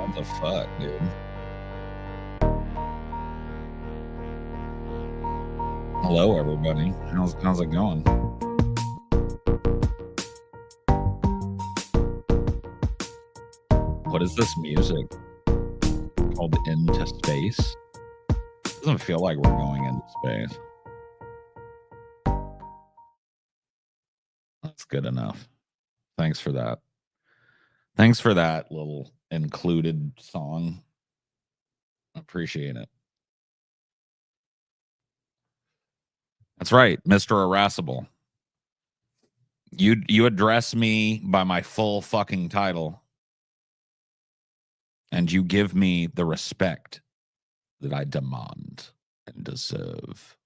What the fuck, dude? Hello, everybody. How's it going? What is this music called Into Space? Doesn't feel like we're going into space. That's good enough. Thanks for that. Thanks for that little included song. Appreciate it. That's right, Mr. Irascible. You address me by my full fucking title, and you give me the respect that I demand and deserve.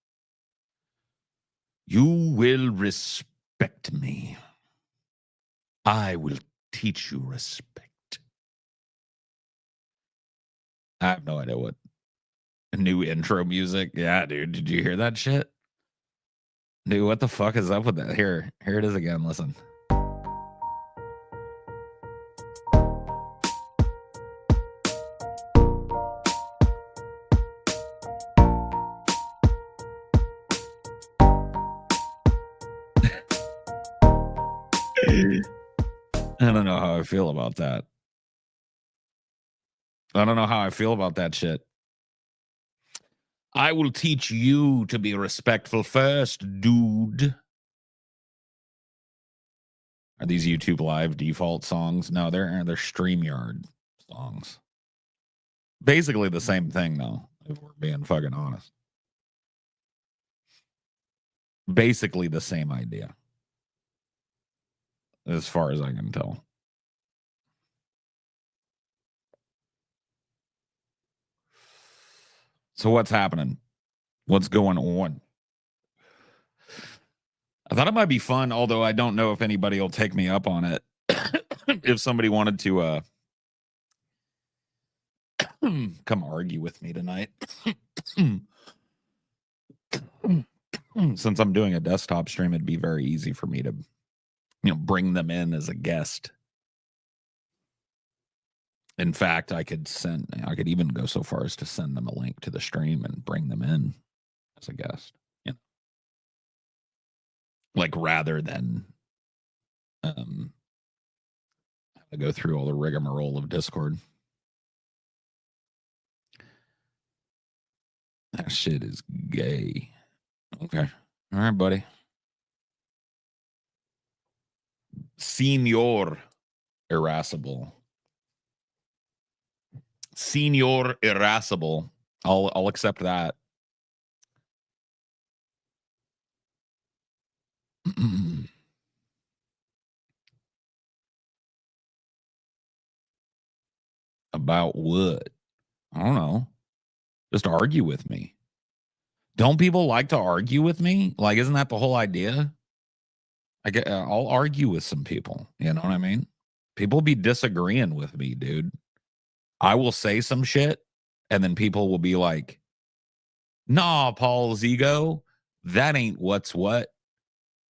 You will respect me. I will teach you respect. I have no idea what new intro music. Yeah, dude, did you hear that shit? Dude, what the fuck is up with that? Here it is again. Listen. I don't know how I feel about that. I don't know how I feel about that shit. I will teach you to be respectful first, dude. Are these YouTube Live default songs? No, they're StreamYard songs. Basically the same thing, though, if we're being fucking honest. Basically the same idea, as far as I can tell. So what's happening? What's going on? I thought it might be fun, although I don't know if anybody will take me up on it. If somebody wanted to come argue with me tonight. Since I'm doing a desktop stream, it'd be very easy for me to, bring them in as a guest. In fact, I could even go so far as to send them a link to the stream and bring them in as a guest. Like rather than have to go through all the rigmarole of Discord. That shit is gay. Okay. All right, buddy. Senor Irascible. Senor Irascible. I'll accept that. About what? I don't know. Just argue with me. Don't people like to argue with me? Like, isn't that the whole idea? I'll argue with some people. You know what I mean? People be disagreeing with me, dude. I will say some shit, and then people will be like, "Nah, Paul's ego, that ain't what's what.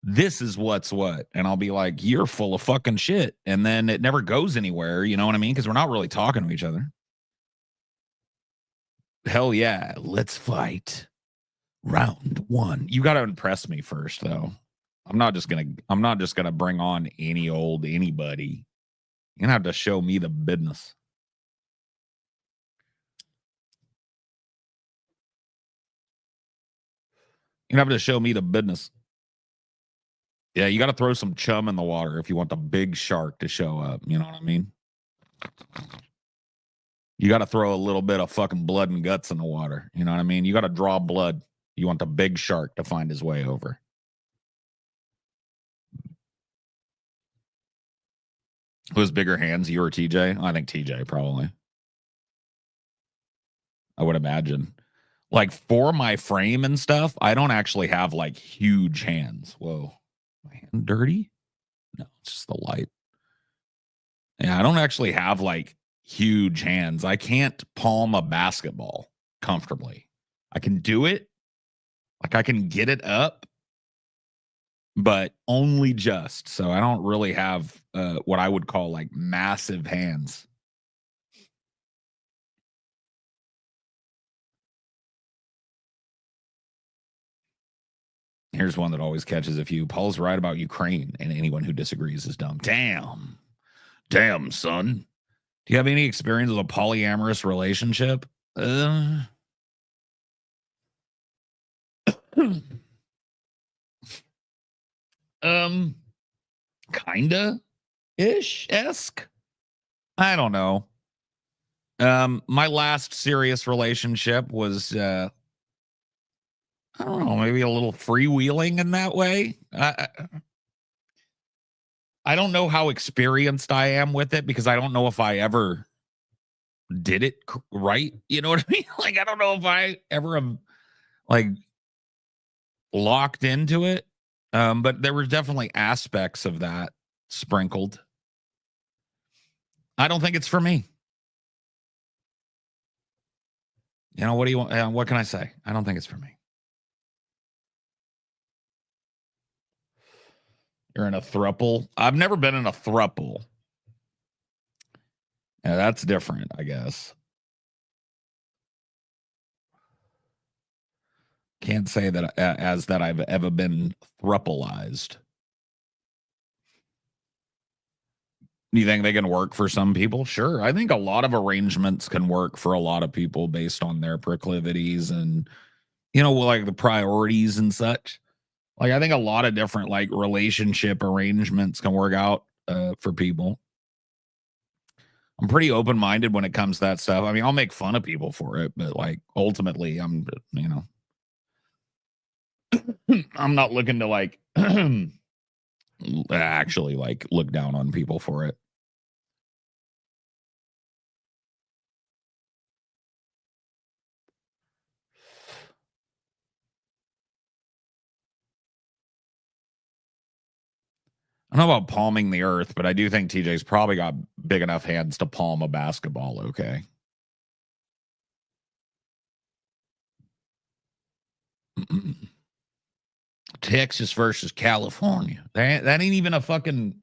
This is what's what." And I'll be like, "You're full of fucking shit." And then it never goes anywhere. You know what I mean? Because we're not really talking to each other. Hell yeah, let's fight. Round one. You got to impress me first, though. I'm not just gonna bring on anybody. You're gonna have to show me the business. You're gonna have to show me the business. Yeah, you got to throw some chum in the water if you want the big shark to show up. You know what I mean? You got to throw a little bit of fucking blood and guts in the water. You know what I mean? You got to draw blood. You want the big shark to find his way over. Who has bigger hands, you or TJ? I think TJ probably. I would imagine. Like for my frame and stuff, I don't actually have like huge hands. Whoa. My hand dirty? No, it's just the light. Yeah, I don't actually have like huge hands. I can't palm a basketball comfortably. I can do it. Like I can get it up, but only just. So I don't really have what I would call like massive hands. Here's one that always catches a few. Paul's right about Ukraine, and anyone who disagrees is dumb. Damn, son. Do you have any experience with a polyamorous relationship? Kinda ish-esque. I don't know. My last serious relationship was I don't know, maybe a little freewheeling in that way. I don't know how experienced I am with it because I don't know if I ever did it right. You know what I mean? Like, I don't know if I ever have like locked into it. But there were definitely aspects of that sprinkled. I don't think it's for me. You know, what do you want? What can I say? I don't think it's for me. You're in a throuple. I've never been in a throuple. Yeah, that's different, I guess. Can't say that as that I've ever been thruplized. You think they can work for some people? Sure. I think a lot of arrangements can work for a lot of people based on their proclivities and, you know, like the priorities and such. Like, I think a lot of different like relationship arrangements can work out for people. I'm pretty open minded when it comes to that stuff. I mean, I'll make fun of people for it, but like ultimately, I'm, you know, I'm not looking to like actually like look down on people for it. I don't know about palming the earth, but I do think TJ's probably got big enough hands to palm a basketball. Okay. Texas versus California. That ain't even a fucking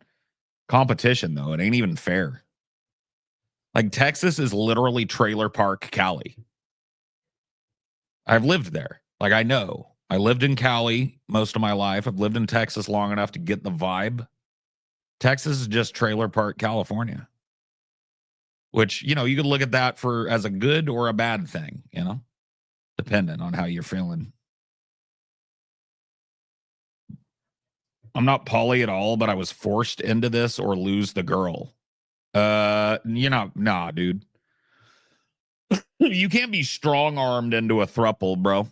competition, though. It ain't even fair. Like, Texas is literally Trailer Park Cali. I've lived there. Like, I know. I lived in Cali most of my life. I've lived in Texas long enough to get the vibe. Texas is just Trailer Park, California. Which, you know, you could look at that for as a good or a bad thing, you know, depending on how you're feeling. I'm not poly at all, but I was forced into this or lose the girl. You know, nah, dude. You can't be strong armed into a thruple, bro.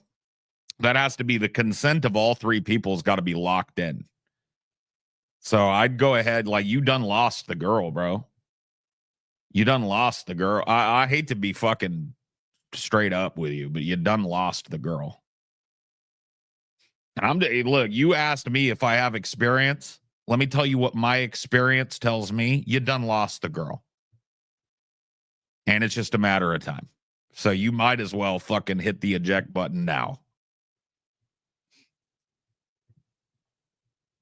That has to be the consent of all three people's got to be locked in. So I'd go ahead, like, you done lost the girl, bro. You done lost the girl. I hate to be fucking straight up with you, but you done lost the girl. Look, you asked me if I have experience. Let me tell you what my experience tells me. You done lost the girl. And it's just a matter of time. So you might as well fucking hit the eject button now.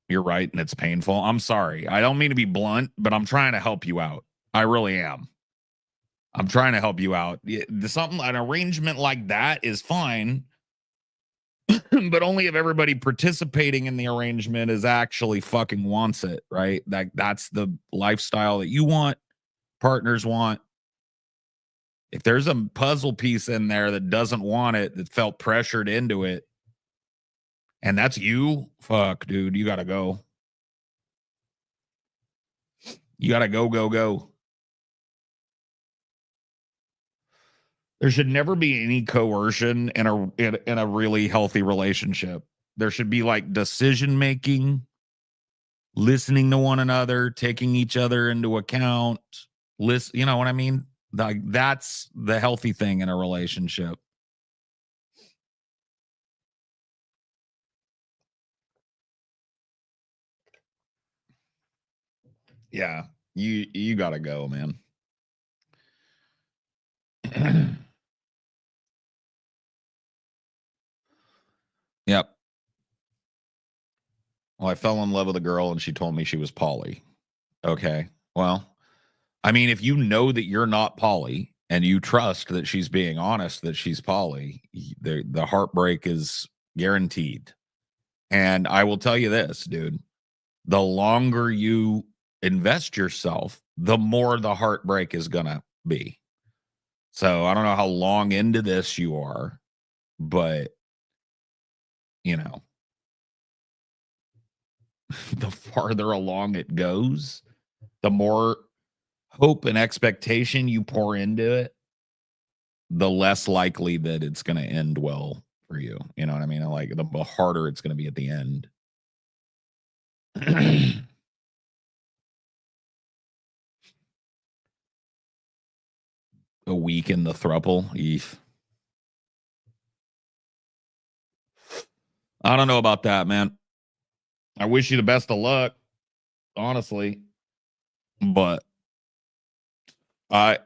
You're right, and it's painful. I'm sorry. I don't mean to be blunt, but I'm trying to help you out. I really am. I'm trying to help you out. An arrangement like that is fine, but only if everybody participating in the arrangement is actually fucking wants it, right? That's the lifestyle that you want, partners want. If there's a puzzle piece in there that doesn't want it, that felt pressured into it, and that's you, fuck, dude, you gotta go. You gotta go. There should never be any coercion in a really healthy relationship. There should be like decision making, listening to one another, taking each other into account. You know what I mean? Like, that's the healthy thing in a relationship. Yeah, you gotta go, man. Yep. Well, I fell in love with a girl and she told me she was poly. Okay. Well, I mean, if you know that you're not poly and you trust that she's being honest that she's poly, the heartbreak is guaranteed. And I will tell you this, dude, the longer you invest yourself, the more the heartbreak is going to be. So I don't know how long into this you are, but you know, the farther along it goes, the more hope and expectation you pour into it, the less likely that it's going to end well for you. You know what I mean? Like the harder it's going to be at the end. A week in the thruple. Eef. I don't know about that, man. I wish you the best of luck, honestly. But I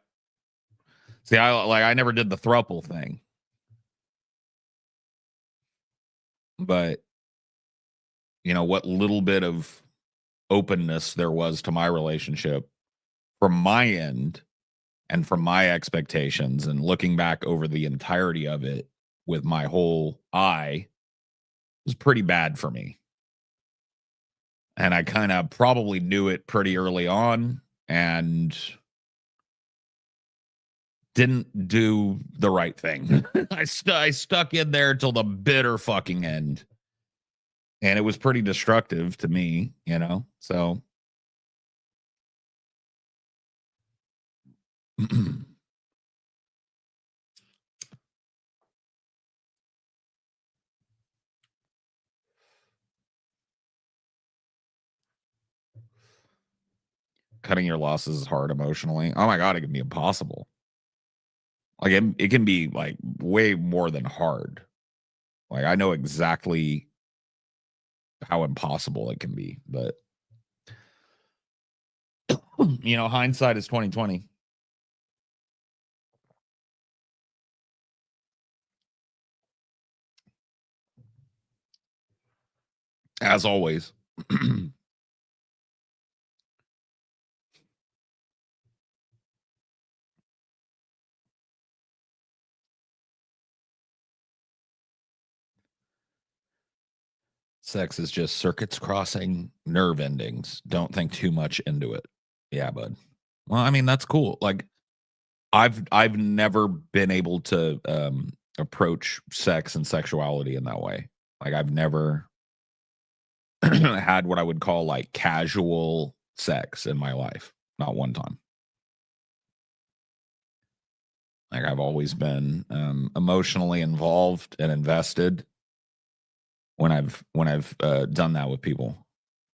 see, I never did the thruple thing. But you know, what little bit of openness there was to my relationship from my end and from my expectations and looking back over the entirety of it with my whole eye was pretty bad for me. And I kind of probably knew it pretty early on and didn't do the right thing. I stuck in there till the bitter fucking end. And it was pretty destructive to me, you know? So cutting your losses is hard emotionally. Oh my God, it can be impossible. Like it can be like way more than hard. Like I know exactly how impossible it can be, but you know, hindsight is 2020. As always. Sex is just circuits crossing, nerve endings. Don't think too much into it. Yeah, bud. Well, I mean, that's cool. Like I've never been able to approach sex and sexuality in that way. Like I've never had what I would call like casual sex in my life. Not one time. Like I've always been emotionally involved and invested when I've done that with people.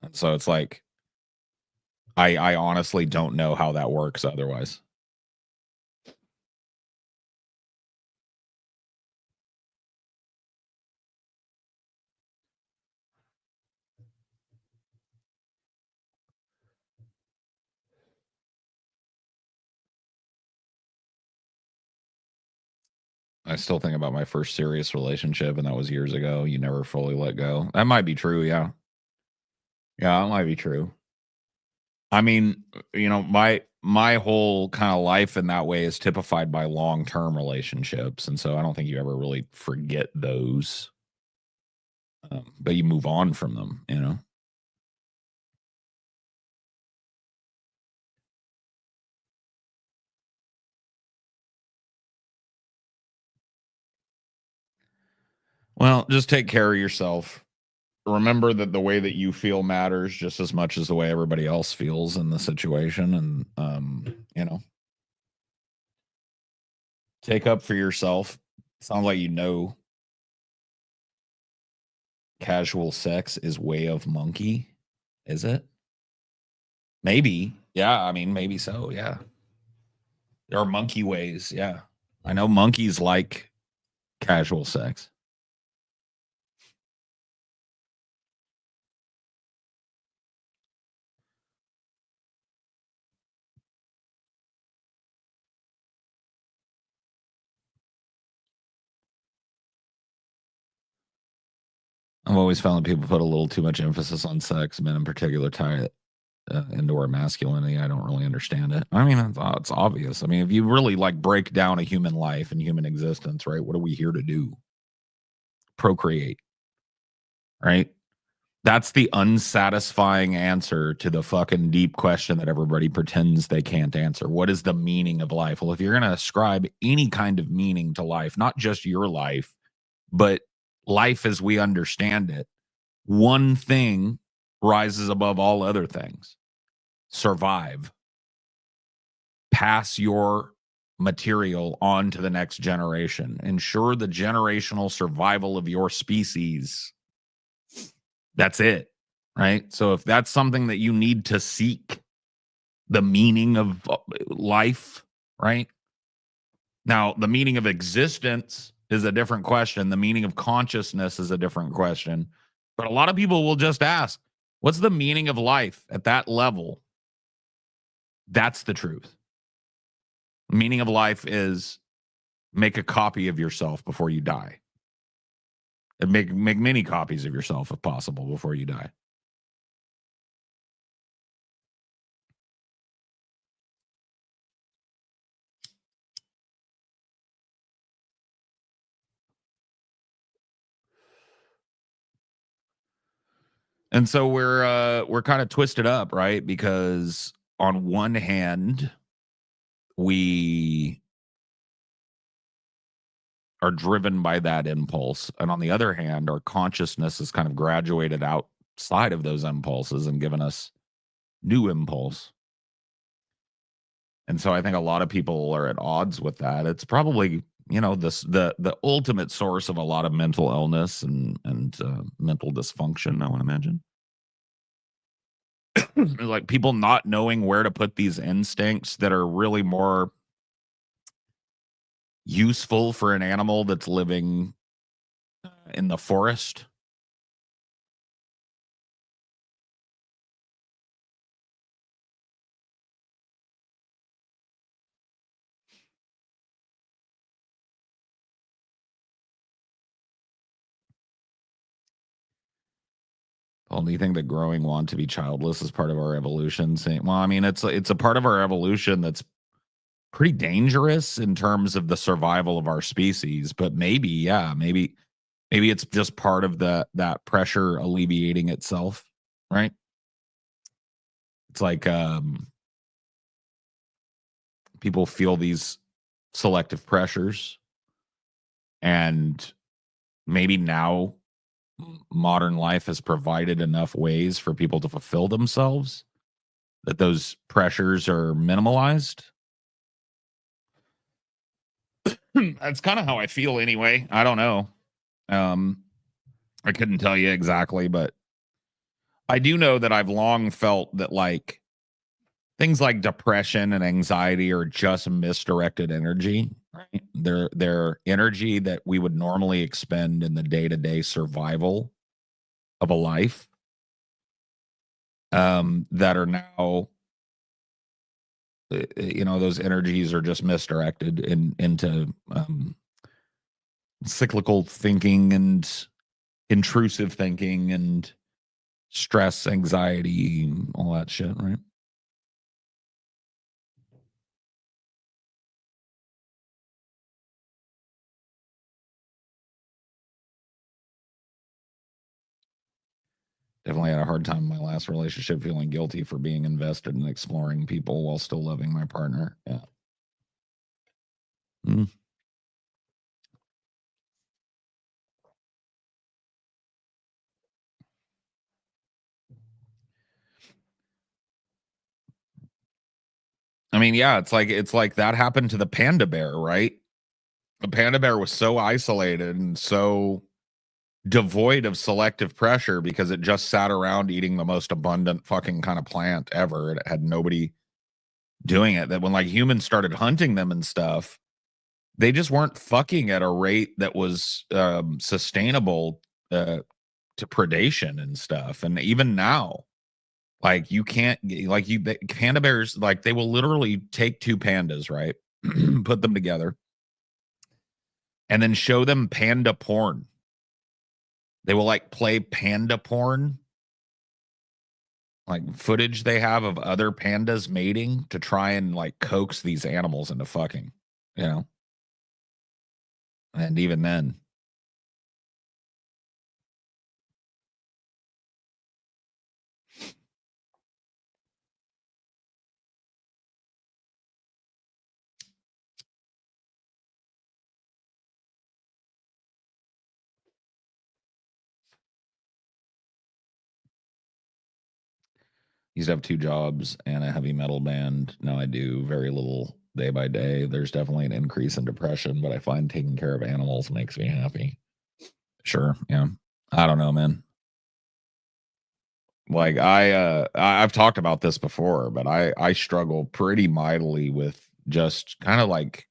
And so it's like I honestly don't know how that works otherwise. I still think about my first serious relationship, and that was years ago. You never fully let go. That might be true, yeah. Yeah, that might be true. I mean, you know, my whole kind of life in that way is typified by long-term relationships, and so I don't think you ever really forget those. But you move on from them, you know? Well, just take care of yourself. Remember that the way that you feel matters just as much as the way everybody else feels in the situation, and you know, take up for yourself. Sounds like you know casual sex is way of monkey. Is it? Maybe. Yeah, I mean, maybe so. Yeah. There are monkey ways. Yeah. I know monkeys like casual sex. I've always found that people put a little too much emphasis on sex, men in particular, tie it into our masculinity. I don't really understand it. I mean, it's obvious. I mean, if you really like break down a human life and human existence, right? What are we here to do? Procreate, right? That's the unsatisfying answer to the fucking deep question that everybody pretends they can't answer. What is the meaning of life? Well, if you're going to ascribe any kind of meaning to life, not just your life, but life as we understand it, one thing rises above all other things: survive, pass your material on to the next generation, ensure the generational survival of your species. That's it, right? So if that's something that you need to seek, the meaning of life, right? Now, the meaning of existence is a different question. The meaning of consciousness is a different question. But a lot of people will just ask, what's the meaning of life at that level? That's the truth. Meaning of life is make a copy of yourself before you die. And make many copies of yourself if possible before you die. And so we're kind of twisted up, right? Because on one hand, we are driven by that impulse, and on the other hand, our consciousness is kind of graduated outside of those impulses and given us new impulse. And so I think a lot of people are at odds with that. It's probably, the ultimate source of a lot of mental illness and mental dysfunction, I would imagine. Like people not knowing where to put these instincts that are really more useful for an animal that's living in the forest. Well, do you think that growing want to be childless is part of our evolution? Saying, well, I mean, it's a part of our evolution that's pretty dangerous in terms of the survival of our species. But maybe, yeah, maybe it's just part of that pressure alleviating itself, right? It's like people feel these selective pressures, and maybe now modern life has provided enough ways for people to fulfill themselves that those pressures are minimalized. That's kind of how I feel anyway. I don't know. Um, I couldn't tell you exactly, but I do know that I've long felt that like things like depression and anxiety are just misdirected energy. Right? They're energy that we would normally expend in the day-to-day survival of a life. That are now, those energies are just misdirected into cyclical thinking and intrusive thinking and stress, anxiety, all that shit, right? Definitely had a hard time in my last relationship feeling guilty for being invested in exploring people while still loving my partner. Yeah. Mm. I mean, yeah, it's like that happened to the panda bear, right? The panda bear was so isolated and so devoid of selective pressure because it just sat around eating the most abundant fucking kind of plant ever. And it had nobody doing it. That when like humans started hunting them and stuff, they just weren't fucking at a rate that was sustainable to predation and stuff. And even now, like you can't like panda bears, like they will literally take two pandas, right? Put them together and then show them panda porn. They will like play panda porn, like footage they have of other pandas mating to try and like coax these animals into fucking, you know? And even then, Used to have 2 jobs and a heavy metal band. Now I do very little day by day. There's definitely an increase in depression, but I find taking care of animals makes me happy. Sure, yeah. I don't know, man. Like I've talked about this before, but I struggle pretty mightily with just kind of like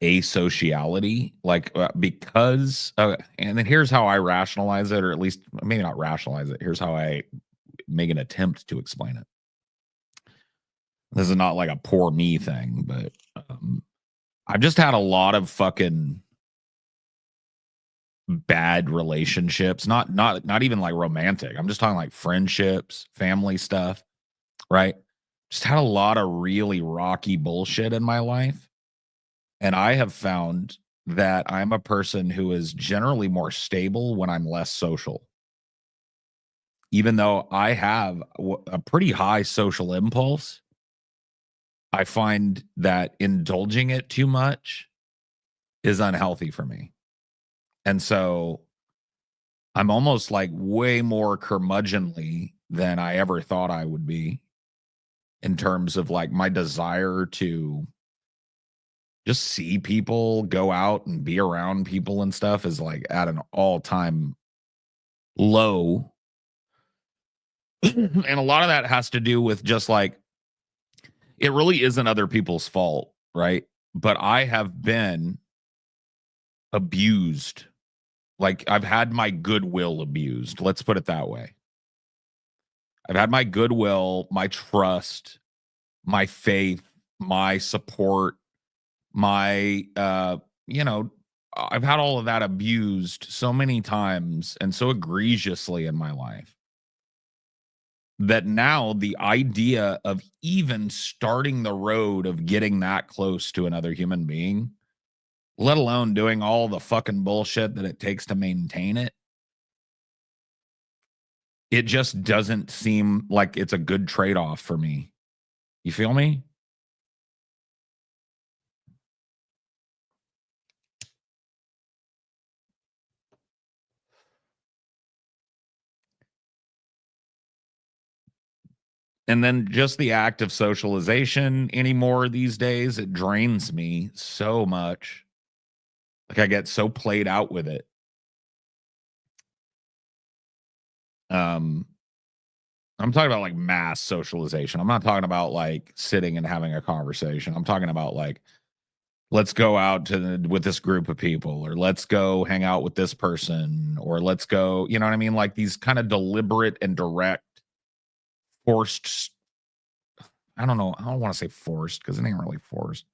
asociality, like because and then here's how I rationalize it, or at least maybe not rationalize it. Here's how I make an attempt to explain it. This is not like a poor me thing, but I've just had a lot of fucking bad relationships, not even like romantic. I'm just talking like friendships, family stuff, right? Just had a lot of really rocky bullshit in my life. And I have found that I'm a person who is generally more stable when I'm less social. Even though I have a pretty high social impulse, I find that indulging it too much is unhealthy for me. And so I'm almost like way more curmudgeonly than I ever thought I would be in terms of like my desire to just see people, go out and be around people and stuff is like at an all-time low. And a lot of that has to do with just like it really isn't other people's fault, right? But I have been abused. Like I've had my goodwill abused. Let's put it that way. I've had my goodwill, my trust, my faith, my support, my you know, I've had all of that abused so many times and so egregiously in my life that now the idea of even starting the road of getting that close to another human being, let alone doing all the fucking bullshit that it takes to maintain it, it just doesn't seem like it's a good trade-off for me. You feel me? And then just the act of socialization anymore these days, it drains me so much. Like I get so played out with it. Um, I'm talking about like mass socialization. I'm not talking about like sitting and having a conversation. I'm talking about like, let's go out with this group of people, or let's go hang out with this person, or let's go, you know what I mean? Like these kind of deliberate and direct, forced, I don't know, I don't want to say forced because it ain't really forced.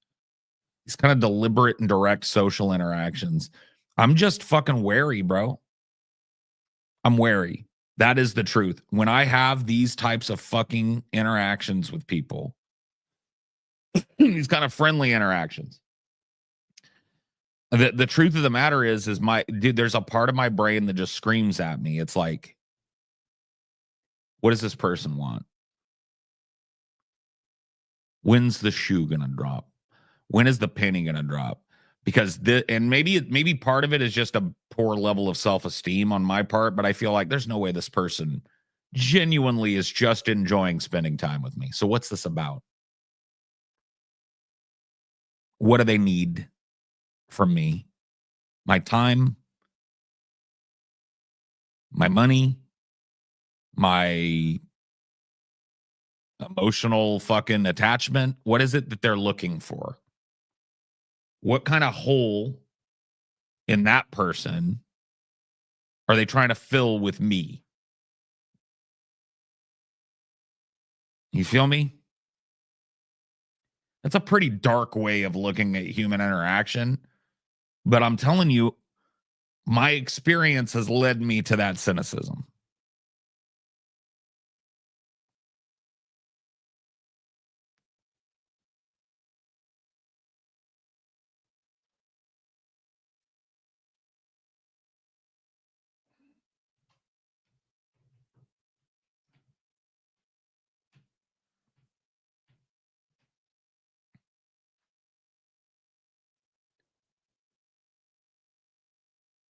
These kind of deliberate and direct social interactions. I'm just fucking wary, bro. I'm wary. That is the truth. When I have these types of fucking interactions with people, these kind of friendly interactions, the truth of the matter is my dude, there's a part of my brain that just screams at me. It's like, what does this person want? When's the shoe gonna drop? When is the penny gonna drop? Because and maybe part of it is just a poor level of self-esteem on my part, but I feel like there's no way this person genuinely is just enjoying spending time with me. So what's this about? What do they need from me? My time, my money, my emotional fucking attachment. What is it that they're looking for? What kind of hole in that person are they trying to fill with me? You feel me? That's a pretty dark way of looking at human interaction. But I'm telling you, my experience has led me to that cynicism.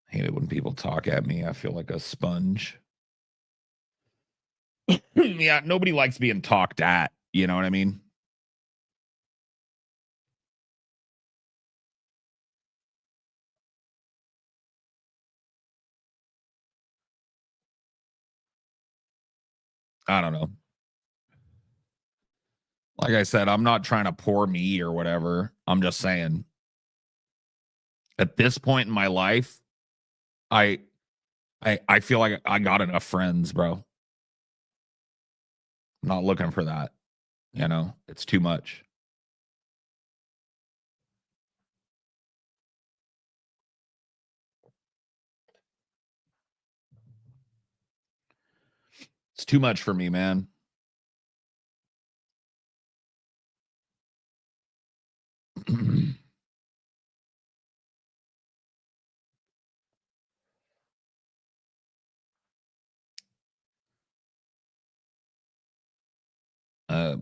I hate it when people talk at me. I feel like a sponge. Yeah, nobody likes being talked at. You know what I mean? I don't know. Like I said, I'm not trying to pour me or whatever. I'm just saying at this point in my life, I I feel like I got enough friends, bro. I'm not looking for that. You know, it's too much. It's too much for me, man.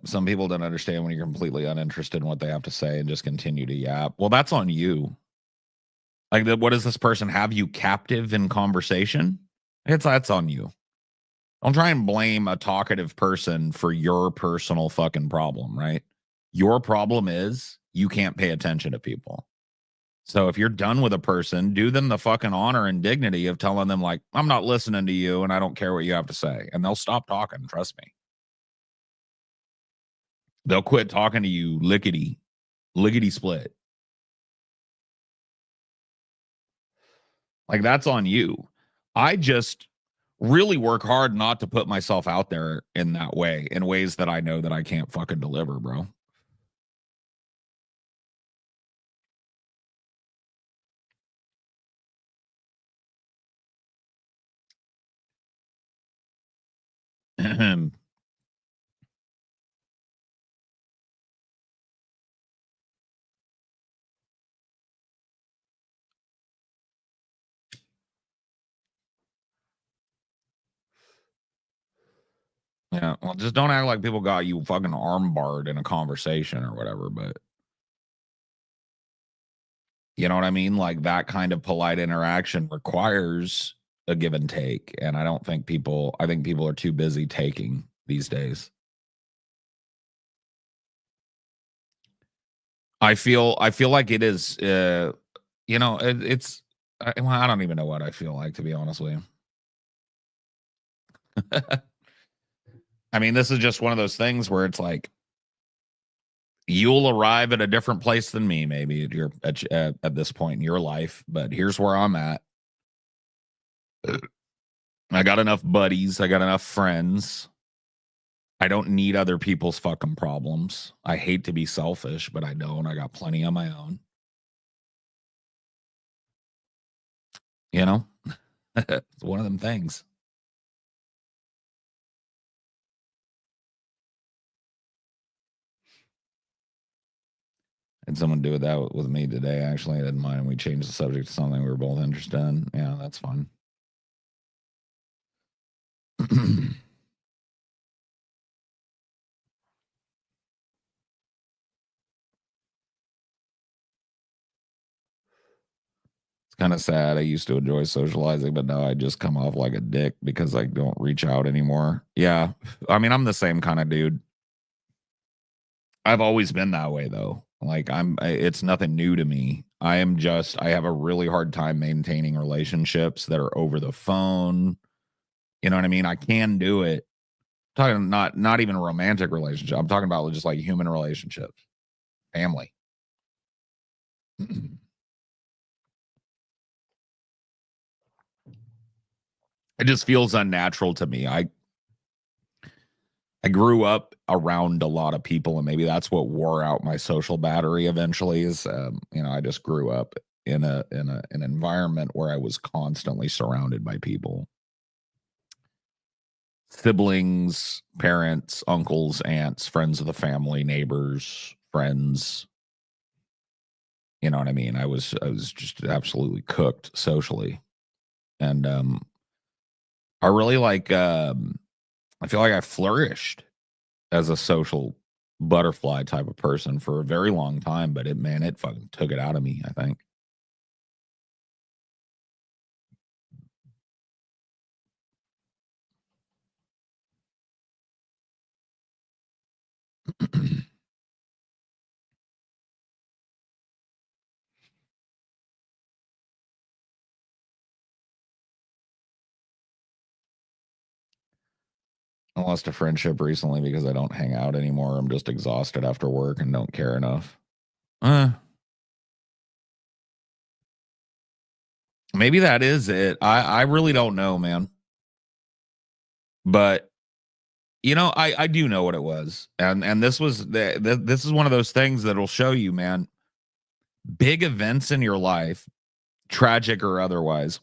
Some people don't understand when you're completely uninterested in what they have to say and just continue to yap. Well, that's on you. Like, what does this person have you captive in conversation? It's that's on you. Don't try and blame a talkative person for your personal fucking problem, right? Your problem is you can't pay attention to people. So if you're done with a person, do them the fucking honor and dignity of telling them, like, I'm not listening to you and I don't care what you have to say. And they'll stop talking. Trust me. They'll quit talking to you lickety split. Like, that's on you. I just really work hard not to put myself out there in that way, in ways that I know that I can't fucking deliver, bro. Yeah, well, just don't act like people got you fucking armbarred in a conversation or whatever, but you know what I mean? Like, that kind of polite interaction requires a give and take, and I think people are too busy taking these days. I feel like it is, you know, it's well, I don't even know what I feel like, to be honest with you. I mean, this is just one of those things where it's like, you'll arrive at a different place than me, maybe at this point in your life, but here's where I'm at. I got enough buddies. I got enough friends. I don't need other people's fucking problems. I hate to be selfish, but I don't. I got plenty on my own. You know, it's one of them things. Had someone do that with me today. Actually, I didn't mind. We changed the subject to something we were both interested in. Yeah, that's fun. It's kind of sad. I used to enjoy socializing, but now I just come off like a dick because I don't reach out anymore. Yeah. I mean, I'm the same kind of dude. I've always been that way though. Like, it's nothing new to me. I have a really hard time maintaining relationships that are over the phone. You know what I mean? I can do it. Talking not even a romantic relationship. I'm talking about just like human relationships, family. It just feels unnatural to me. I grew up around a lot of people, and maybe that's what wore out my social battery eventually. Is you know, I just grew up in an environment where I was constantly surrounded by people, siblings, parents, uncles, aunts, friends of the family, neighbors, friends. You know what I mean? I was just absolutely cooked socially, and I really like. I feel like I flourished as a social butterfly type of person for a very long time, but it fucking took it out of me, I think. I lost a friendship recently because I don't hang out anymore. I'm just exhausted after work and don't care enough. Uh, Maybe that is it. I really don't know, man. But I do know what it was, and this was this is one of those things that'll show you, man. Big events in your life, tragic or otherwise,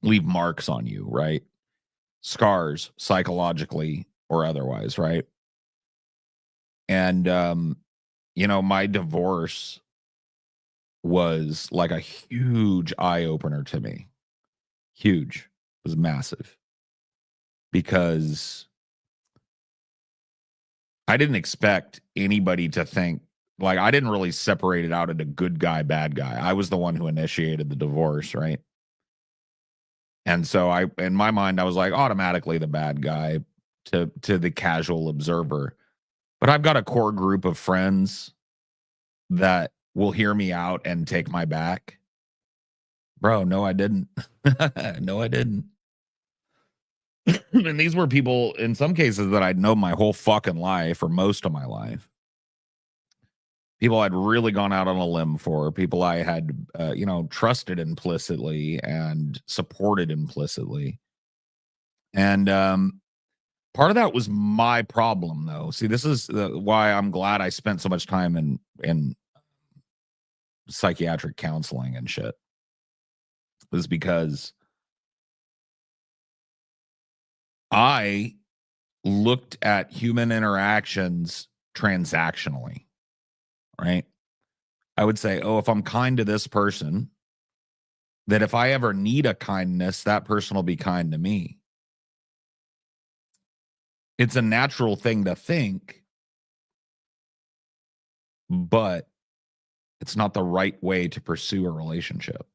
leave marks on you, right? Scars, psychologically or otherwise, right? And my divorce was like a huge eye opener to me. Huge. It was massive because I didn't expect anybody to think, like, I didn't really separate it out into good guy, bad guy. I was the one who initiated the divorce, right? And so in my mind, I was like automatically the bad guy to the casual observer. But I've got a core group of friends that will hear me out and take my back. Bro, no, I didn't. No, I didn't. And these were people in some cases that I'd known my whole fucking life or most of my life. People I'd really gone out on a limb for, people I had, trusted implicitly and supported implicitly. And part of that was my problem, though. See, this is why I'm glad I spent so much time in psychiatric counseling and shit. Is because I looked at human interactions transactionally, right? I would say, oh, if I'm kind to this person, that if I ever need a kindness, that person will be kind to me. It's a natural thing to think, but it's not the right way to pursue a relationship.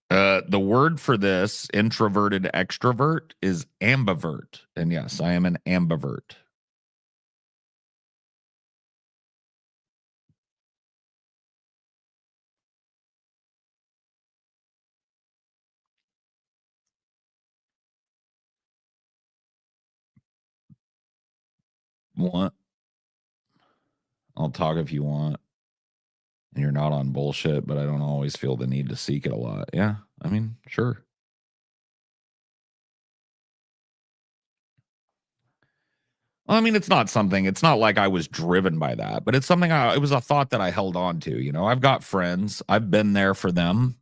The word for this, introverted extrovert, is ambivert. And yes, I am an ambivert. Want? I'll talk if you want. And you're not on bullshit, but I don't always feel the need to seek it a lot. Yeah, I mean, sure. Well, I mean, it's not like I was driven by that, but it's something it was a thought that I held on to. I've got friends, I've been there for them.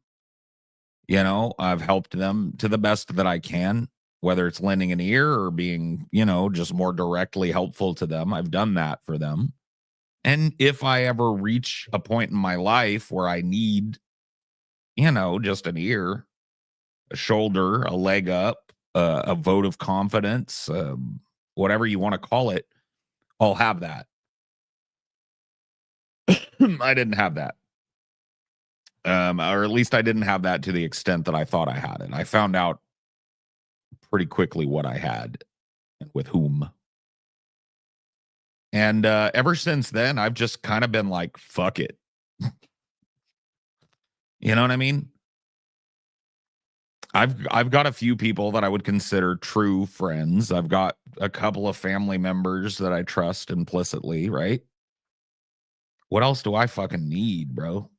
I've helped them to the best that I can, whether it's lending an ear or being, just more directly helpful to them. I've done that for them. And if I ever reach a point in my life where I need, just an ear, a shoulder, a leg up, a vote of confidence, whatever you want to call it, I'll have that. I didn't have that. Or at least I didn't have that to the extent that I thought I had it. I found out pretty quickly what I had and with whom. And ever since then, I've just kind of been like, fuck it. You know what I mean? I've got a few people that I would consider true friends. I've got a couple of family members that I trust implicitly, right? What else do I fucking need, bro?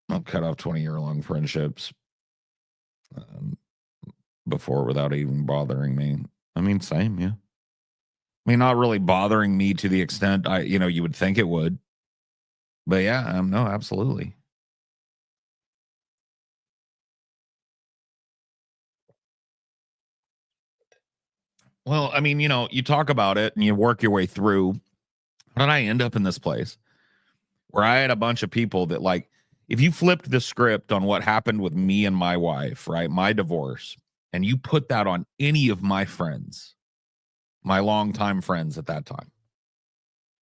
I'll cut off 20-year-long friendships um, before without even bothering me. I mean, same, yeah. I mean, not really bothering me to the extent you would think it would. But yeah, no, absolutely. Well, I mean, you talk about it and you work your way through. How did I end up in this place? where I had a bunch of people that, like, if you flipped the script on what happened with me and my wife, right, my divorce, and you put that on any of my friends, my longtime friends at that time,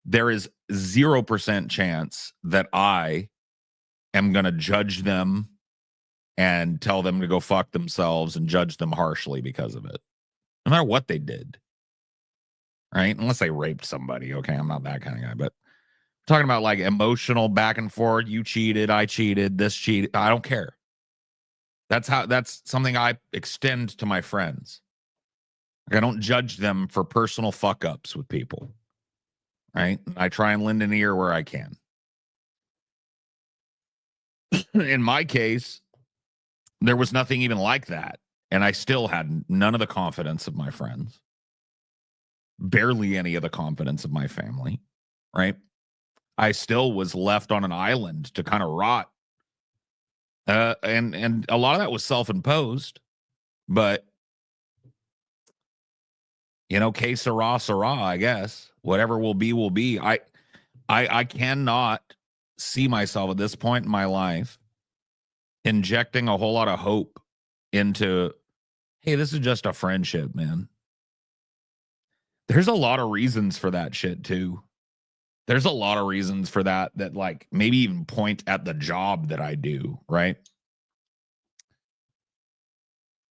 there is 0% chance that I am going to judge them and tell them to go fuck themselves and judge them harshly because of it, no matter what they did, right? Unless they raped somebody. Okay, I'm not that kind of guy, but talking about like emotional back and forth. You cheated, I cheated, this cheated. I don't care. That's something I extend to my friends. Like, I don't judge them for personal fuck ups with people, right? I try and lend an ear where I can. In my case, there was nothing even like that. And I still had none of the confidence of my friends, barely any of the confidence of my family, right? I still was left on an island to kind of rot. And a lot of that was self-imposed, but you know, que sera, sera, I guess. Whatever will be, will be. I cannot see myself at this point in my life injecting a whole lot of hope into, hey, this is just a friendship, man. There's a lot of reasons for that shit too. There's a lot of reasons for that like maybe even point at the job that I do, right?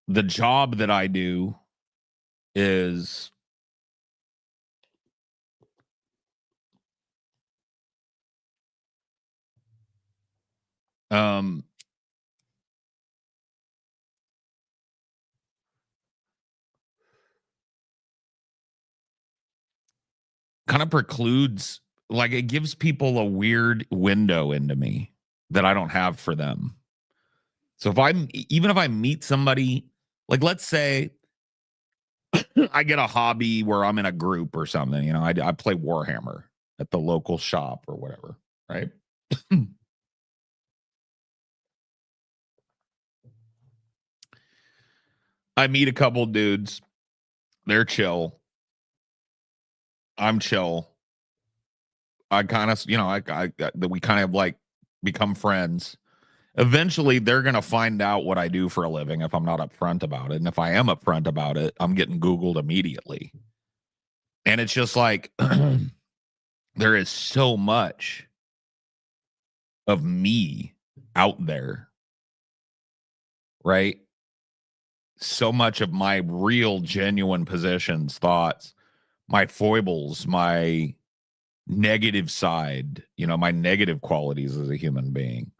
The job that I do is um kind of precludes, like, it gives people a weird window into me that I don't have for them. So even if I meet somebody, like, let's say I get a hobby where I'm in a group or something, you know, I play Warhammer at the local shop or whatever, right? I meet a couple dudes, they're chill, I'm chill. I kind of, you know, that we kind of like become friends. Eventually, they're going to find out what I do for a living if I'm not upfront about it. And if I am upfront about it, I'm getting Googled immediately. And it's just like, there is so much of me out there, right? So much of my real, genuine positions, thoughts, my foibles, my negative side, you know, my negative qualities as a human being.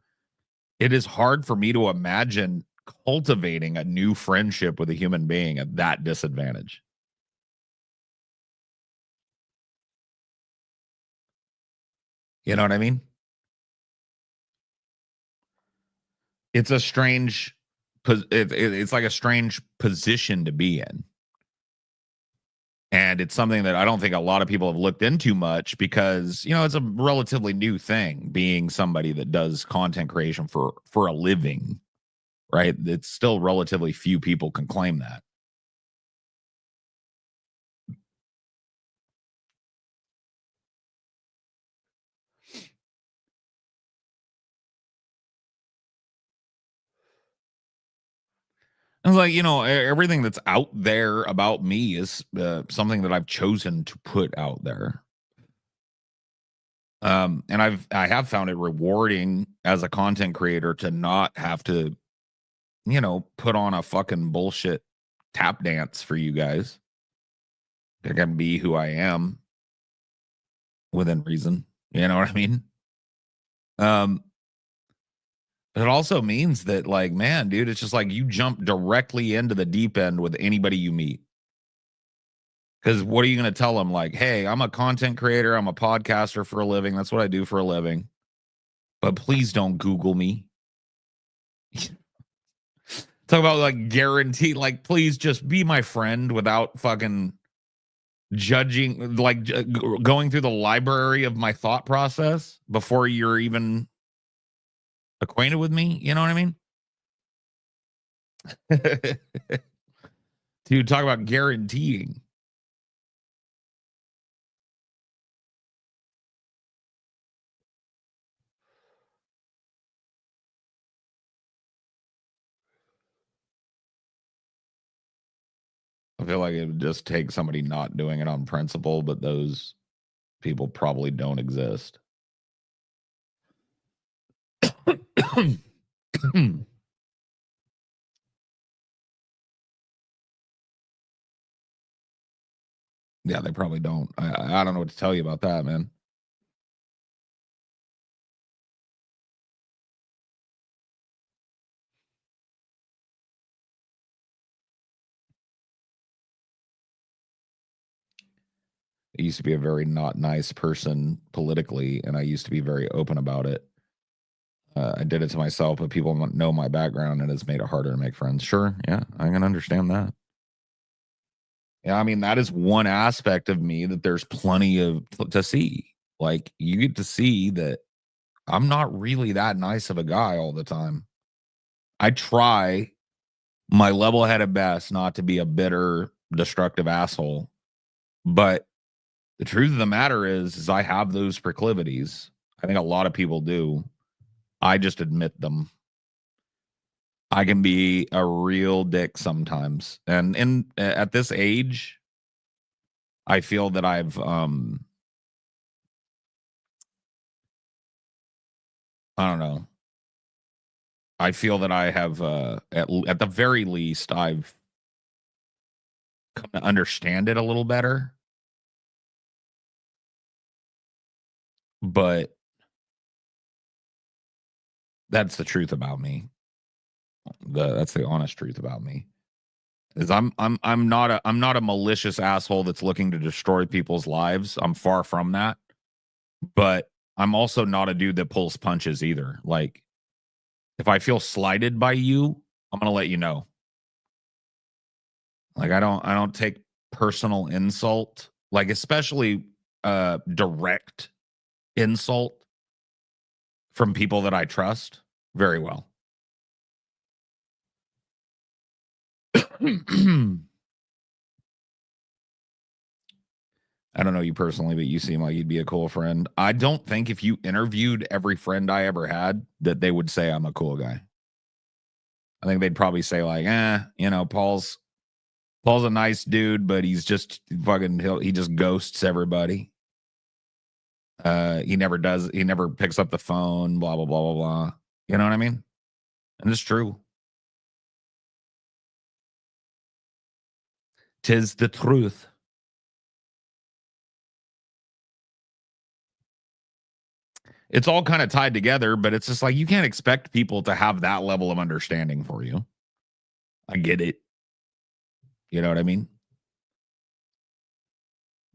It is hard for me to imagine cultivating a new friendship with a human being at that disadvantage. You know what I mean? It's a strange, it's like a strange position to be in. And it's something that I don't think a lot of people have looked into much because, you know, it's a relatively new thing being somebody that does content creation for a living, right? It's still relatively few people can claim that. I was like, you know, everything that's out there about me is something that I've chosen to put out there. And I have found it rewarding as a content creator to not have to, you know, put on a fucking bullshit tap dance for you guys. I can be who I am within reason. You know what I mean? Um, but it also means that, like, man, dude, it's just like you jump directly into the deep end with anybody you meet. Because what are you going to tell them? Like, hey, I'm a content creator. I'm a podcaster for a living. That's what I do for a living. But please don't Google me. Talk about like guarantee, like, please just be my friend without fucking judging, like going through the library of my thought process before you're even acquainted with me. You know what I mean? To talk about guaranteeing. I feel like it would just take somebody not doing it on principle, but those people probably don't exist. Yeah, they probably don't. I don't know what to tell you about that, man. I used to be a very not nice person politically, and I used to be very open about it. I did it to myself, but people know my background, and it's made it harder to make friends. Sure, yeah, I can understand that. Yeah, I mean that is one aspect of me that there's plenty of to see. Like you get to see that I'm not really that nice of a guy all the time. I try my level-headed best not to be a bitter, destructive asshole, but the truth of the matter is I have those proclivities. I think a lot of people do. I just admit them. I can be a real dick sometimes. And at this age, I feel that I don't know. I feel that I have at the very least I've come to understand it a little better. But that's the truth about me. That's the honest truth about me. Is I'm not a malicious asshole that's looking to destroy people's lives. I'm far from that. But I'm also not a dude that pulls punches either. Like if I feel slighted by you, I'm gonna let you know. Like I don't take personal insult, like especially direct insult from people that I trust very well. I don't know you personally, but you seem like you'd be a cool friend. I don't think if you interviewed every friend I ever had that they would say I'm a cool guy. I think they'd probably say like, Paul's a nice dude, but he's just fucking he just ghosts everybody. He never picks up the phone, blah blah blah blah blah. You know what I mean? And it's true. Tis the truth. It's all kind of tied together, but it's just like you can't expect people to have that level of understanding for you. I get it. You know what I mean?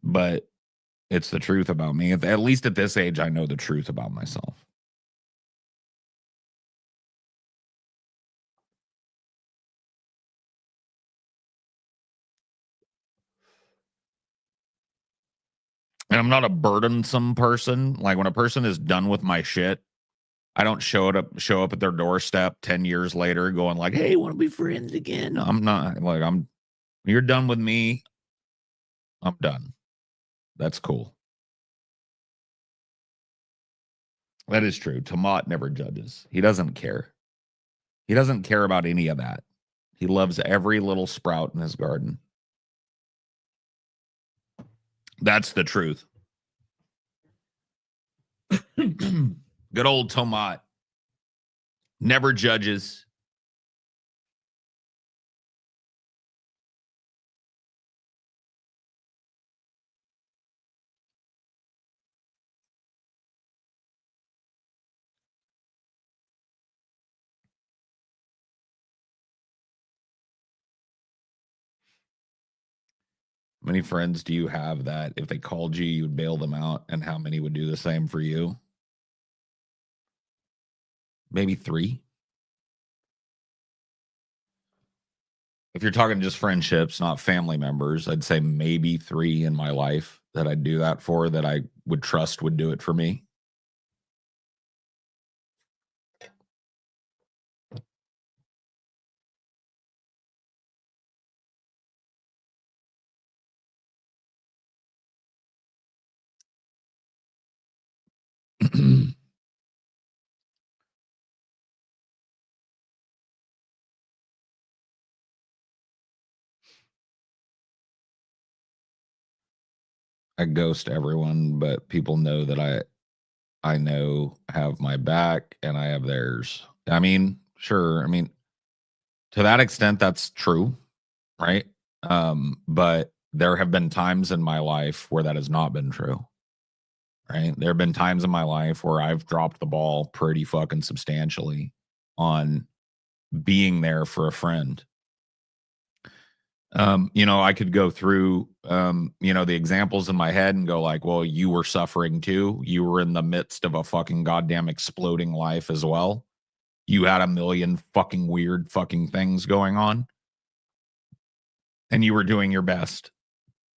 But it's the truth about me. At least at this age, I know the truth about myself. And I'm not a burdensome person. Like when a person is done with my shit, I don't show up at their doorstep 10 years later going like, "Hey, want to be friends again?" I'm not like you're done with me, I'm done. That's cool. That is true. Tomat never judges. He doesn't care. He doesn't care about any of that. He loves every little sprout in his garden. That's the truth. Good old Tomat never judges. How many friends do you have that if they called you, you'd bail them out? And how many would do the same for you? Maybe three. If you're talking just friendships, not family members, I'd say maybe three in my life that I'd do that for that I would trust would do it for me. I ghost everyone, but people know that I know have my back and I have theirs. I mean, sure. I mean, to that extent, that's true, right? But there have been times in my life where that has not been true, right? There have been times in my life where I've dropped the ball pretty fucking substantially on being there for a friend. I could go through, the examples in my head and go like, well, you were suffering too. You were in the midst of a fucking goddamn exploding life as well. You had a million fucking weird fucking things going on and you were doing your best.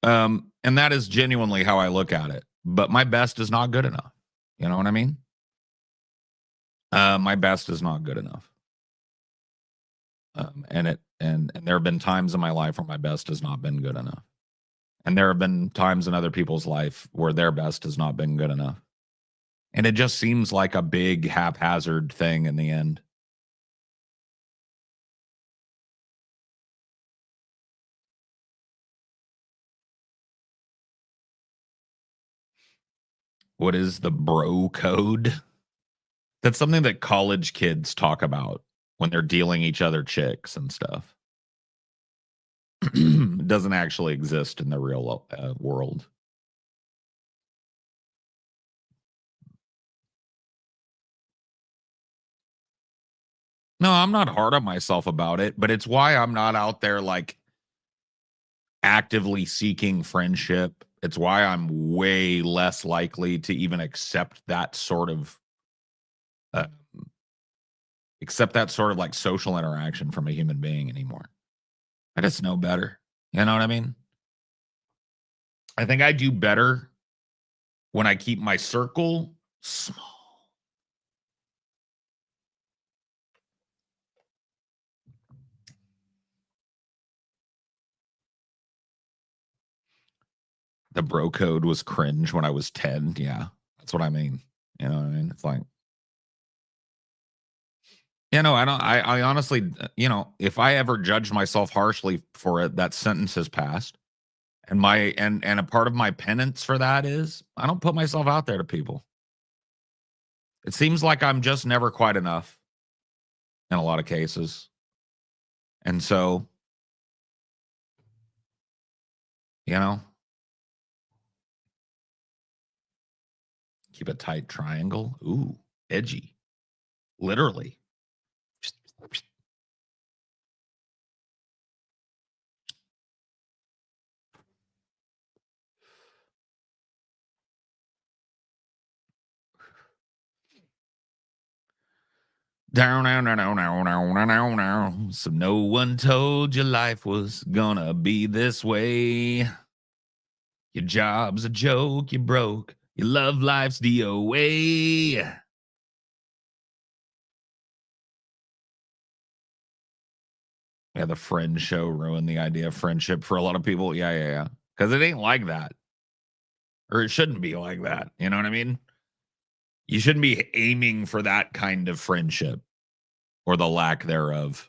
And that is genuinely how I look at it. But my best is not good enough. You know what I mean? My best is not good enough. And there have been times in my life where my best has not been good enough. And there have been times in other people's life where their best has not been good enough. And it just seems like a big haphazard thing in the end. What is the bro code? That's something that college kids talk about when they're dealing each other chicks and stuff. It doesn't actually exist in the real world. No, I'm not hard on myself about it, but it's why I'm not out there like actively seeking friendship. It's why I'm way less likely to even uh, accept that sort of like social interaction from a human being anymore. I just know better. You know what I mean? I think I do better when I keep my circle small. The bro code was cringe when I was 10. Yeah, that's what I mean. You know what I mean? It's like, I don't, I honestly, if I ever judge myself harshly for it, that sentence has passed. And and a part of my penance for that is I don't put myself out there to people. It seems like I'm just never quite enough in a lot of cases. And so, you know, keep a tight triangle. Ooh, edgy. Literally. Down, down, down, down, down, down, down, down. So no one told you life was gonna be this way. Your job's a joke, you broke. Your love life's DOA. Yeah, the friend show ruined the idea of friendship for a lot of people. Yeah, yeah, yeah. Because it ain't like that. Or it shouldn't be like that. You know what I mean? You shouldn't be aiming for that kind of friendship or the lack thereof.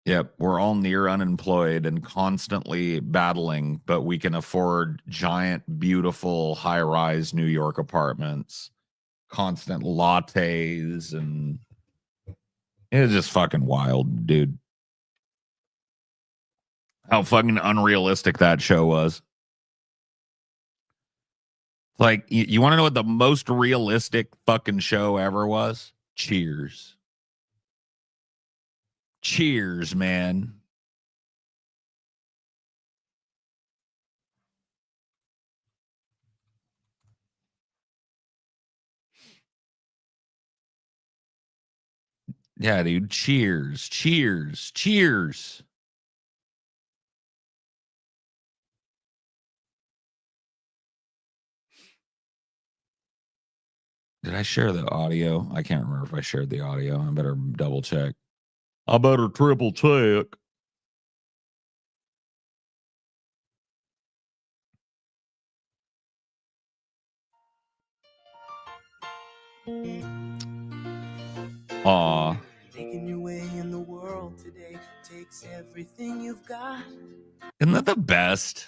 Yep, we're all near unemployed and constantly battling, but we can afford giant, beautiful, high rise New York apartments, constant lattes, and it's just fucking wild, dude. How fucking unrealistic that show was. Like, you want to know what the most realistic fucking show ever was? Cheers. Cheers, man. Yeah, dude. Cheers. Cheers. Cheers. Did I share the audio? I can't remember if I shared the audio. I better double check. I better triple check. Aw. Making your way in the world today takes everything you've got. Isn't that the best?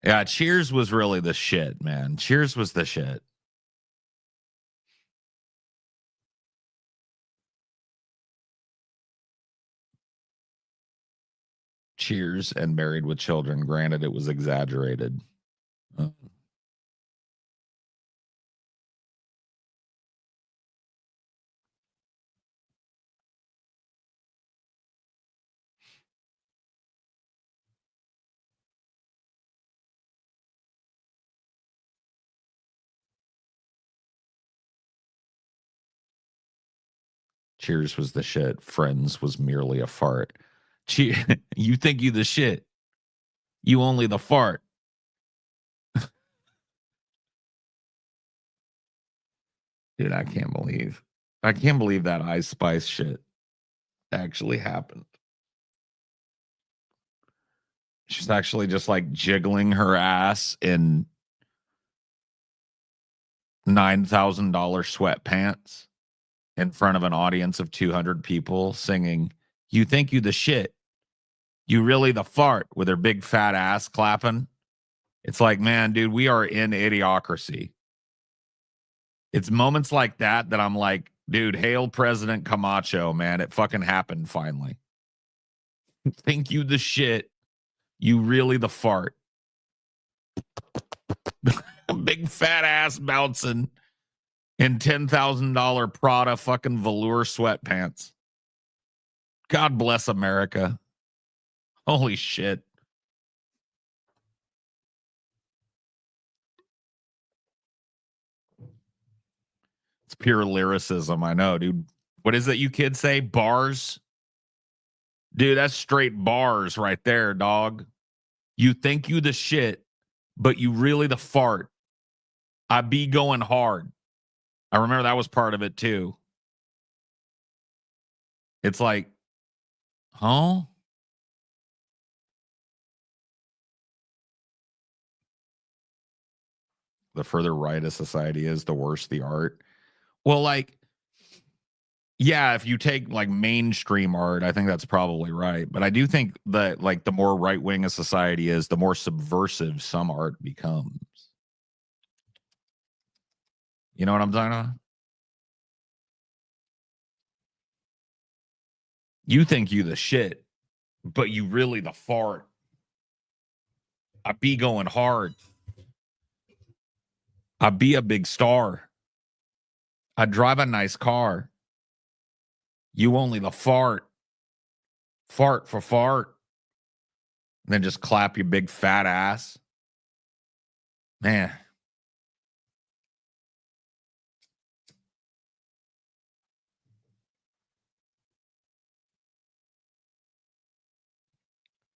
Yeah, Cheers was really the shit, man. Cheers was the shit. Cheers and Married with Children. Granted, it was exaggerated. Cheers was the shit. Friends was merely a fart. You think you the shit. You only the fart. Dude, I can't believe that Ice Spice shit actually happened. She's actually just like jiggling her ass in $9,000 sweatpants in front of an audience of 200 people singing, "You think you the shit. You really the fart," with her big fat ass clapping. It's like, man, dude, we are in idiocracy. It's moments like that that I'm like, dude, hail President Camacho, man. It fucking happened finally. Think you the shit. You really the fart. Big fat ass bouncing in $10,000 Prada fucking velour sweatpants. God bless America. Holy shit. It's pure lyricism. I know, dude. What is it you kids say? Bars? Dude, that's straight bars right there, dog. You think you the shit, but you really the fart. I be going hard. I remember that was part of it too. It's like, huh? The further right a society is, the worse the art. Well, like, yeah, if you take like mainstream art, I think that's probably right. But I do think that like the more right wing a society is, the more subversive some art becomes. You know what I'm talking about? You think you the shit, but you really the fart. I be going hard. I be a big star. I drive a nice car. You only the fart. Fart for fart. And then just clap your big fat ass. Man.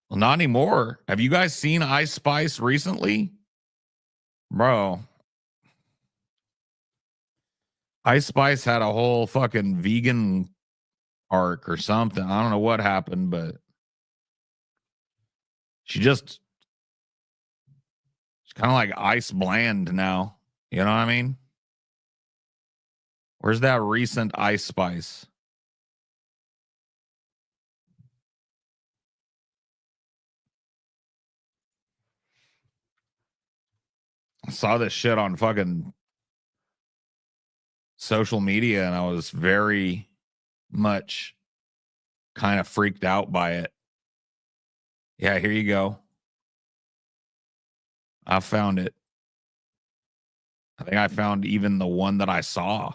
Well, not anymore. Have you guys seen Ice Spice recently? Bro, Ice Spice had a whole fucking vegan arc or something. I don't know what happened, but she's kind of like ice bland now. You know what I mean? Where's that recent Ice Spice? I saw this shit on fucking social media and I was very much kind of freaked out by it. Yeah, here you go. I found it. I think I found even the one that I saw.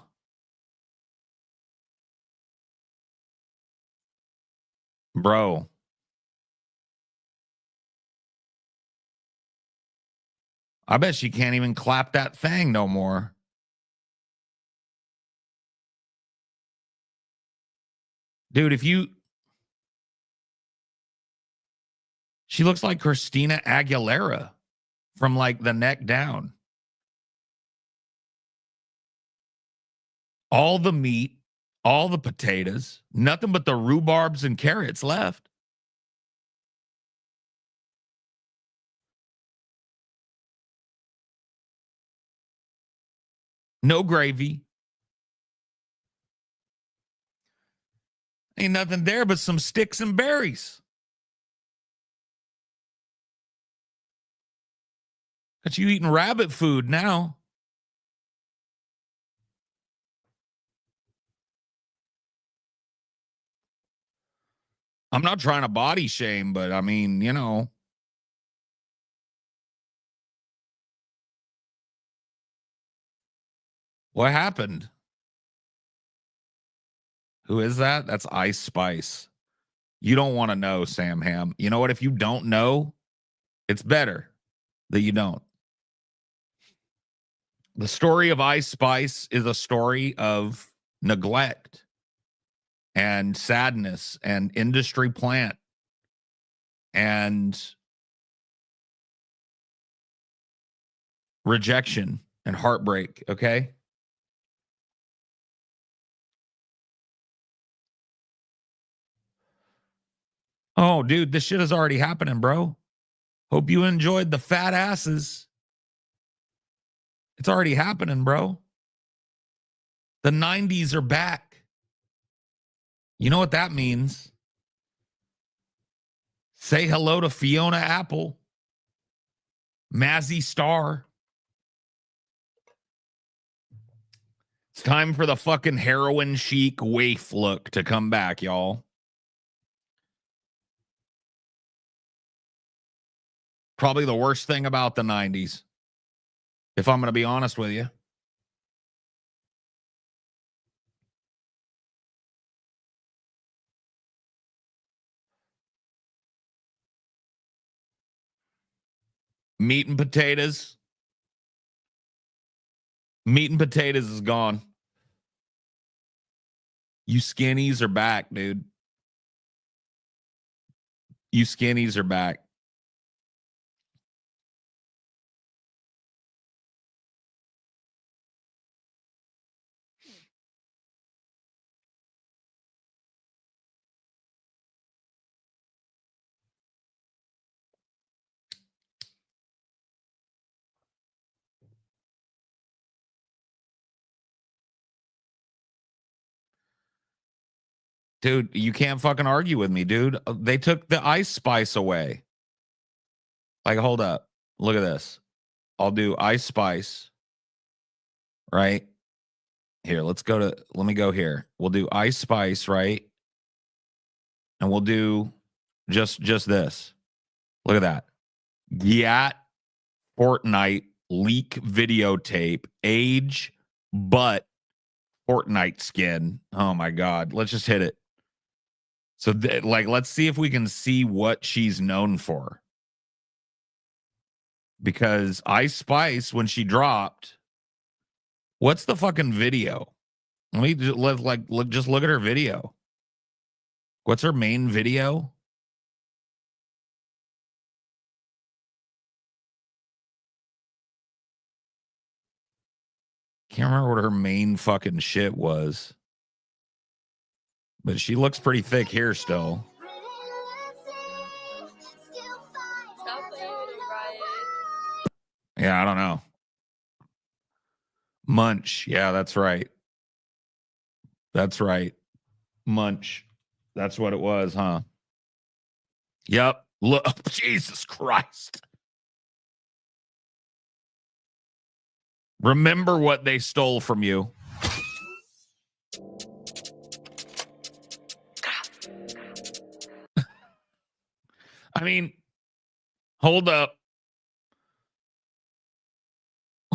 Bro, I bet she can't even clap that thing no more. Dude, she looks like Christina Aguilera from like the neck down. All the meat, all the potatoes, nothing but the rhubarbs and carrots left. No gravy. Ain't nothing there but some sticks and berries. Got you eating rabbit food now. I'm not trying to body shame, but I mean, you know. What happened? Who is that? That's Ice Spice. You don't want to know, Sam Ham. You know what? If you don't know, it's better that you don't. The story of Ice Spice is a story of neglect and sadness and industry plant and rejection and heartbreak. Okay. Oh, dude, this shit is already happening, bro. Hope you enjoyed the fat asses. It's already happening, bro. The 90s are back. You know what that means? Say hello to Fiona Apple, Mazzy Star. It's time for the fucking heroin chic waif look to come back, y'all. Probably the worst thing about the 90s, if I'm going to be honest with you. Meat and potatoes. Meat and potatoes is gone. You skinnies are back, dude. You skinnies are back. Dude, you can't fucking argue with me, dude. They took the Ice Spice away. Like, hold up. Look at this. I'll do Ice Spice. Right? Here, let me go here. We'll do Ice Spice, right? And we'll do just this. Look at that. Yat Fortnite leak videotape, age, butt, Fortnite skin. Oh my God. Let's just hit it. So, let's see if we can see what she's known for. Because Ice Spice, when she dropped, what's the fucking video? Let me just just look at her video. What's her main video? Can't remember what her main fucking shit was. But she looks pretty thick here still. Yeah, I don't know. Munch. Yeah, that's right. That's right. Munch. That's what it was, huh? Yep. Look, Jesus Christ. Remember what they stole from you. I mean, hold up.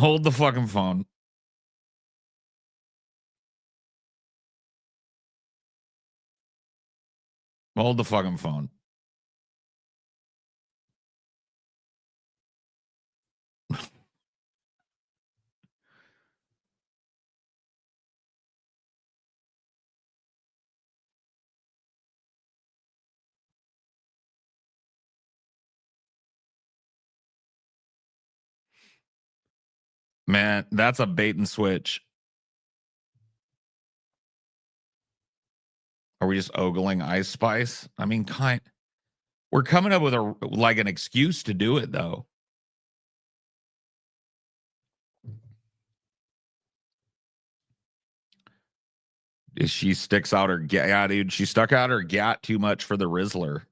Hold the fucking phone. Hold the fucking phone. Man, that's a bait and switch. Are we just ogling Ice Spice? I mean, we're coming up with an excuse to do it though. She sticks out her gat. Yeah, dude, she stuck out her gat too much for the Rizzler.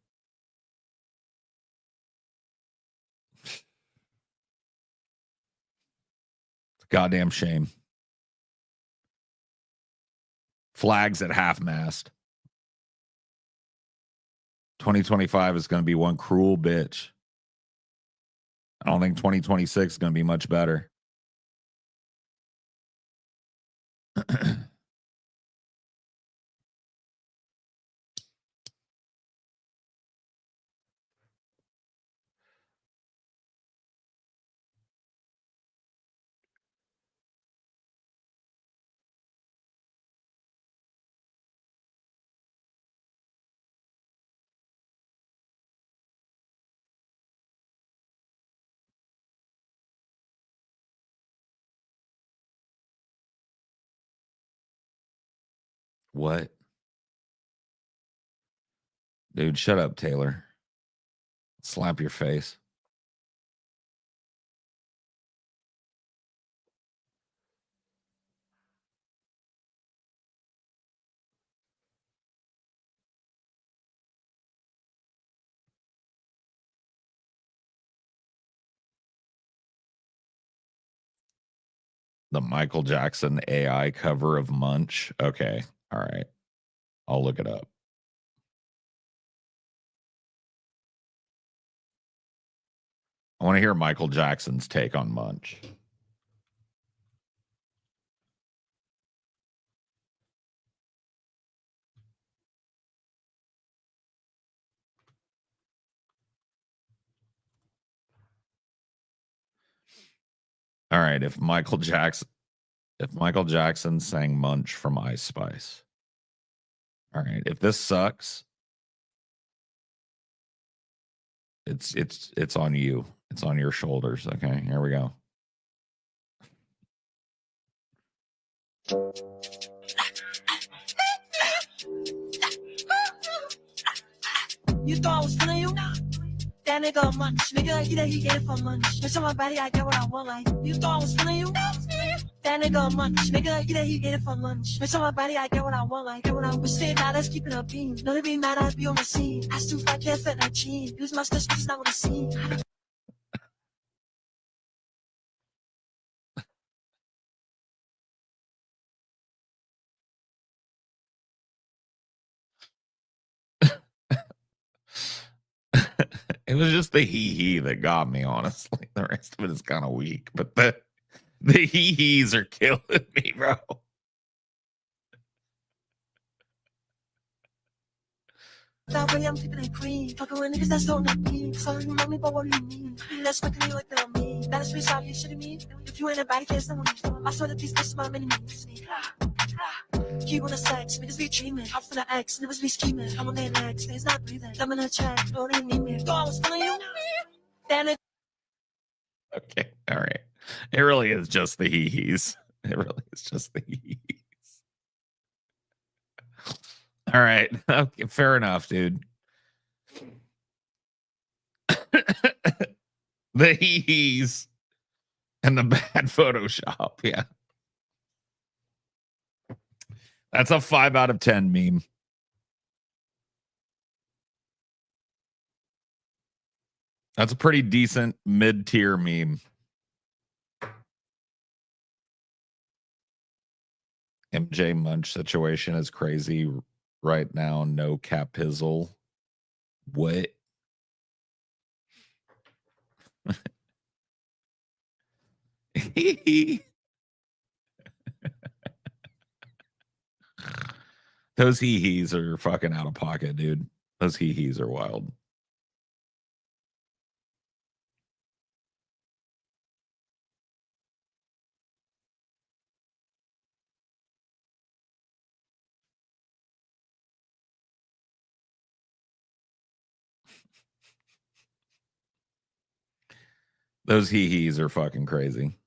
Goddamn shame. Flags at half mast. 2025 is going to be one cruel bitch. I don't think 2026 is going to be much better. What? Dude, shut up, Taylor. Slap your face. The Michael Jackson AI cover of Munch. Okay. All right. I'll look it up. I want to hear Michael Jackson's take on Munch. All right. If Michael Jackson sang Munch from Ice Spice. All right. If this sucks, it's on you. It's on your shoulders. Okay. Here we go. You thought I was feeling you? That nigga munch. Nigga, he get it for munch. Bitch on my body, I get what I want. Like, you thought I was feeling you? That nigga munch. Nigga, he get it for lunch. Bitch on my body, I get what I want. Like, get what I was saying. Now let's keep it a beam. No, to be mad, I'd be on my scene. I still fight, can't fit that jean. Use my stitch, but it's not what I see. It was just the hee that got me, honestly. The rest of it is kind of weak, but the hee-hees are killing me, bro. That way I'm keeping it clean. Fucking with niggas that's don't know me. So you remind me about what you mean. Let's make me like that on me. That is pretty sorry, you shitting me. If you ain't a body case, then I swear that these bitches my enemies. Keep on the sex, niggas be dreaming. Out for the X, niggas be scheming. I'm on their legs, things not breathing. I'm in a check, don't even need me. Thought I was feeling you. Then it. Okay, all right. It really is just the hee-hees. It really is just the hee-hees. All right. Okay, fair enough, dude. The hee-hees and the bad Photoshop. Yeah. That's a 5 out of 10 meme. That's a pretty decent mid-tier meme. MJ Munch situation is crazy right now. No capizzle. What? Those hee-hees are fucking out of pocket, dude. Those hee-hees are wild. Those hee-hees are fucking crazy.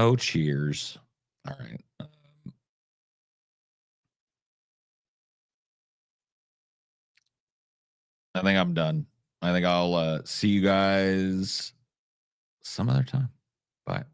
Oh, cheers. All right. I think I'm done. I think I'll see you guys some other time. Bye.